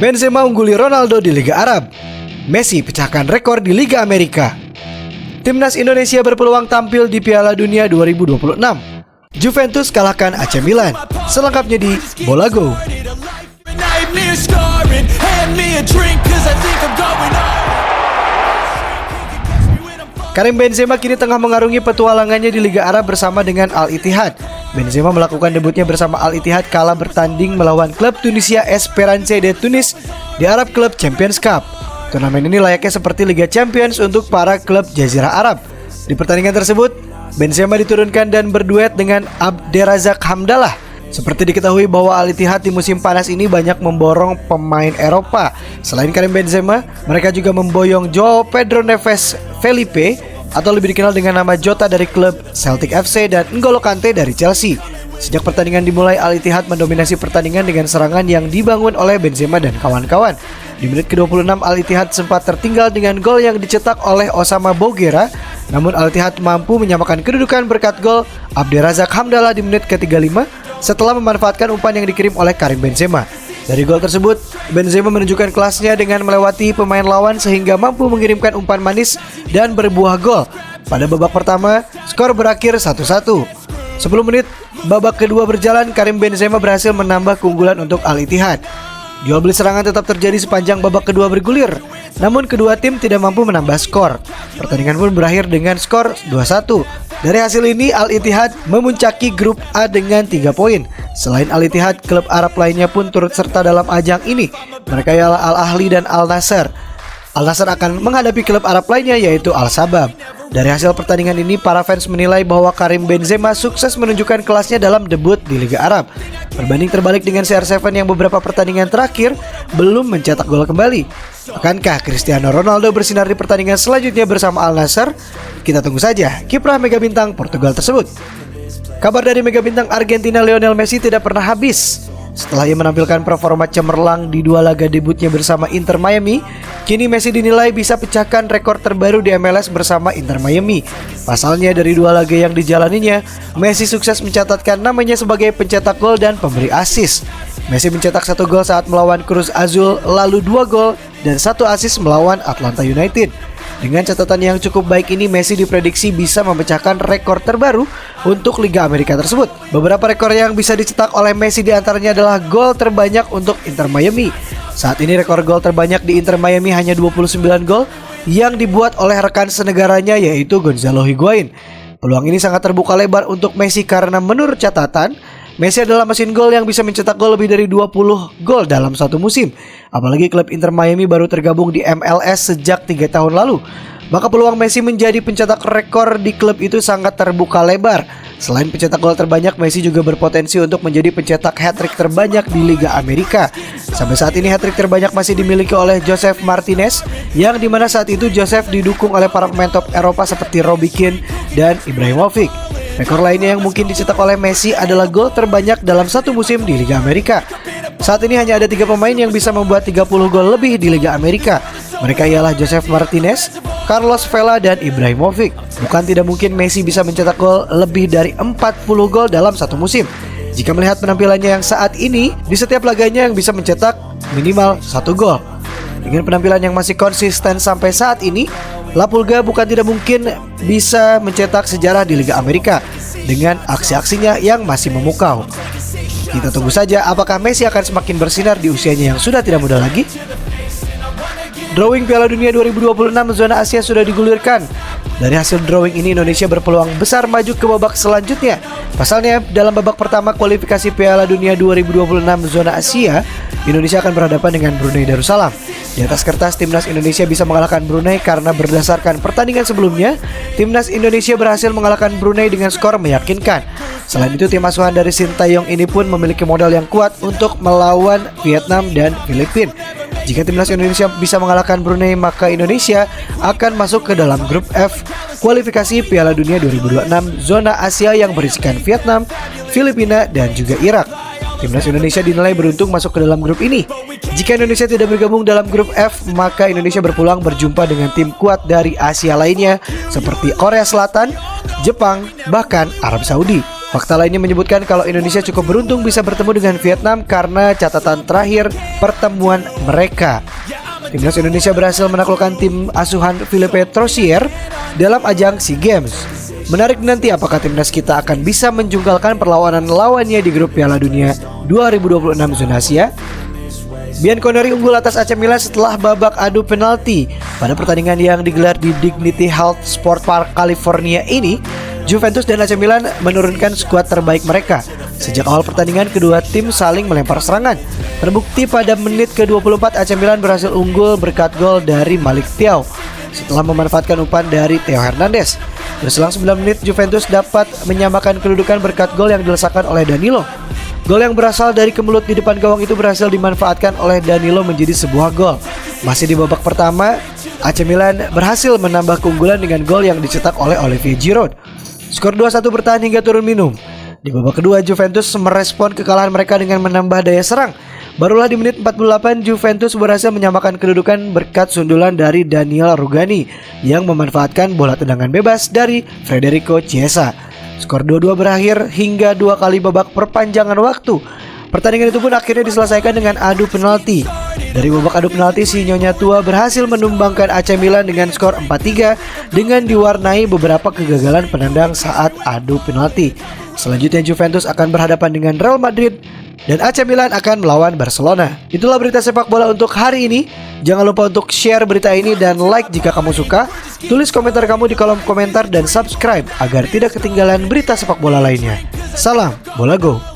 Benzema ungguli Ronaldo di Liga Arab. Messi pecahkan rekor di Liga Amerika. Timnas Indonesia berpeluang tampil di Piala Dunia 2026. Juventus kalahkan AC Milan. Selengkapnya di Bola Go. Karim Benzema kini tengah mengarungi petualangannya di Liga Arab bersama dengan Al Ittihad. Benzema melakukan debutnya bersama Al Ittihad kala bertanding melawan klub Tunisia Esperance de Tunis di Arab Club Champions Cup. Turnamen ini layaknya seperti Liga Champions untuk para klub Jazirah Arab. Di pertandingan tersebut, Benzema diturunkan dan berduet dengan Abderrazak Hamdallah. Seperti diketahui bahwa Al Ittihad di musim panas ini banyak memborong pemain Eropa. Selain Karim Benzema, mereka juga memboyong Joao Pedro Neves Felipe atau lebih dikenal dengan nama Jota dari klub Celtic FC dan N'Golo Kante dari Chelsea. Sejak pertandingan dimulai, Al Ittihad mendominasi pertandingan dengan serangan yang dibangun oleh Benzema dan kawan-kawan. Di menit ke-26, Al Ittihad sempat tertinggal dengan gol yang dicetak oleh Osama Bougherra. Namun Al Ittihad mampu menyamakan kedudukan berkat gol Abderrazak Hamdallah di menit ke-35 setelah memanfaatkan umpan yang dikirim oleh Karim Benzema. Dari gol tersebut, Benzema menunjukkan kelasnya dengan melewati pemain lawan sehingga mampu mengirimkan umpan manis dan berbuah gol. Pada babak pertama, skor berakhir 1-1. 10 menit babak kedua berjalan, Karim Benzema berhasil menambah keunggulan untuk Al Ittihad. Jual beli serangan tetap terjadi sepanjang babak kedua bergulir, namun kedua tim tidak mampu menambah skor. Pertandingan pun berakhir dengan skor 2-1. Dari hasil ini, Al Ittihad memuncaki grup A dengan 3 poin. Selain Al Ittihad, klub Arab lainnya pun turut serta dalam ajang ini. Mereka ialah Al Ahly dan Al Nassr. Al Nassr akan menghadapi klub Arab lainnya yaitu Al Sabab. Dari hasil pertandingan ini, para fans menilai bahwa Karim Benzema sukses menunjukkan kelasnya dalam debut di Liga Arab. Berbanding terbalik dengan CR7 yang beberapa pertandingan terakhir belum mencetak gol kembali. Akankah Cristiano Ronaldo bersinar di pertandingan selanjutnya bersama Al Nassr? Kita tunggu saja kiprah mega bintang Portugal tersebut. Kabar dari mega bintang Argentina Lionel Messi tidak pernah habis. Setelah ia menampilkan performa cemerlang di 2 laga debutnya bersama Inter Miami, kini Messi dinilai bisa pecahkan rekor terbaru di MLS bersama Inter Miami. Pasalnya dari 2 laga yang dijalaninya, Messi sukses mencatatkan namanya sebagai pencetak gol dan pemberi assist. Messi mencetak 1 gol saat melawan Cruz Azul, lalu 2 gol dan 1 assist melawan Atlanta United. Dengan catatan yang cukup baik ini, Messi diprediksi bisa memecahkan rekor terbaru untuk Liga Amerika tersebut. Beberapa rekor yang bisa dicetak oleh Messi diantaranya adalah gol terbanyak untuk Inter Miami. Saat ini rekor gol terbanyak di Inter Miami hanya 29 gol yang dibuat oleh rekan senegaranya yaitu Gonzalo Higuain. Peluang ini sangat terbuka lebar untuk Messi karena menurut catatan, Messi adalah mesin gol yang bisa mencetak gol lebih dari 20 gol dalam satu musim. Apalagi klub Inter Miami baru tergabung di MLS sejak 3 tahun lalu. Maka peluang Messi menjadi pencetak rekor di klub itu sangat terbuka lebar. Selain pencetak gol terbanyak, Messi juga berpotensi untuk menjadi pencetak hat-trick terbanyak di Liga Amerika. Sampai saat ini hat-trick terbanyak masih dimiliki oleh Joseph Martinez, yang dimana saat itu Joseph didukung oleh para pemain top Eropa seperti Robbie Keane dan Ibrahimovic. Rekor lainnya yang mungkin dicetak oleh Messi adalah gol terbanyak dalam satu musim di Liga Amerika. Saat ini hanya ada 3 pemain yang bisa membuat 30 gol lebih di Liga Amerika. Mereka ialah Joseph Martinez, Carlos Vela, dan Ibrahimovic. Bukan tidak mungkin Messi bisa mencetak gol lebih dari 40 gol dalam satu musim. Jika melihat penampilannya yang saat ini, di setiap laganya yang bisa mencetak minimal 1 gol. Dengan penampilan yang masih konsisten sampai saat ini, La Pulga bukan tidak mungkin bisa mencetak sejarah di Liga Amerika dengan aksi-aksinya yang masih memukau. Kita tunggu saja apakah Messi akan semakin bersinar di usianya yang sudah tidak muda lagi. Drawing Piala Dunia 2026 zona Asia sudah digulirkan. Dari hasil drawing ini, Indonesia berpeluang besar maju ke babak selanjutnya. Pasalnya, dalam babak pertama kualifikasi Piala Dunia 2026 zona Asia, Indonesia akan berhadapan dengan Brunei Darussalam. Di atas kertas, timnas Indonesia bisa mengalahkan Brunei karena berdasarkan pertandingan sebelumnya, timnas Indonesia berhasil mengalahkan Brunei dengan skor meyakinkan. Selain itu, tim asuhan dari Sintayong ini pun memiliki modal yang kuat untuk melawan Vietnam dan Filipina. Jika timnas Indonesia bisa mengalahkan Brunei, maka Indonesia akan masuk ke dalam grup F kualifikasi Piala Dunia 2026 zona Asia yang berisikan Vietnam, Filipina, dan juga Irak. Timnas Indonesia dinilai beruntung masuk ke dalam grup ini. Jika Indonesia tidak bergabung dalam grup F, maka Indonesia berpeluang berjumpa dengan tim kuat dari Asia lainnya seperti Korea Selatan, Jepang, bahkan Arab Saudi. Fakta lainnya menyebutkan kalau Indonesia cukup beruntung bisa bertemu dengan Vietnam karena catatan terakhir pertemuan mereka. Timnas Indonesia berhasil menaklukkan tim asuhan Philippe Troussier dalam ajang SEA Games. Menarik nanti apakah timnas kita akan bisa menjungkalkan perlawanan lawannya di grup Piala Dunia 2026 zona Asia. Bianconeri unggul atas AC Milan setelah babak adu penalti. Pada pertandingan yang digelar di Dignity Health Sport Park, California ini, Juventus dan AC Milan menurunkan skuad terbaik mereka. Sejak awal pertandingan, kedua tim saling melempar serangan. Terbukti pada menit ke-24 AC Milan berhasil unggul berkat gol dari Malik Thiaw setelah memanfaatkan umpan dari Theo Hernandez. Berselang 9 menit, Juventus dapat menyamakan kedudukan berkat gol yang dilesakan oleh Danilo. Gol yang berasal dari kemelut di depan gawang itu berhasil dimanfaatkan oleh Danilo menjadi sebuah gol. Masih di babak pertama, AC Milan berhasil menambah keunggulan dengan gol yang dicetak oleh Olivier Giroud. Skor 2-1 bertahan hingga turun minum. Di babak kedua, Juventus merespon kekalahan mereka dengan menambah daya serang. Barulah di menit 48 Juventus berhasil menyamakan kedudukan berkat sundulan dari Daniel Rugani yang memanfaatkan bola tendangan bebas dari Federico Chiesa. Skor 2-2 berakhir hingga 2 kali babak perpanjangan waktu. Pertandingan itu pun akhirnya diselesaikan dengan adu penalti. Dari babak adu penalti, si Nyonya Tua berhasil menumbangkan AC Milan dengan skor 4-3 dengan diwarnai beberapa kegagalan penendang saat adu penalti. Selanjutnya Juventus akan berhadapan dengan Real Madrid dan AC Milan akan melawan Barcelona. Itulah berita sepak bola untuk hari ini. Jangan lupa untuk share berita ini dan like jika kamu suka. Tulis komentar kamu di kolom komentar dan subscribe agar tidak ketinggalan berita sepak bola lainnya. Salam Bola Go.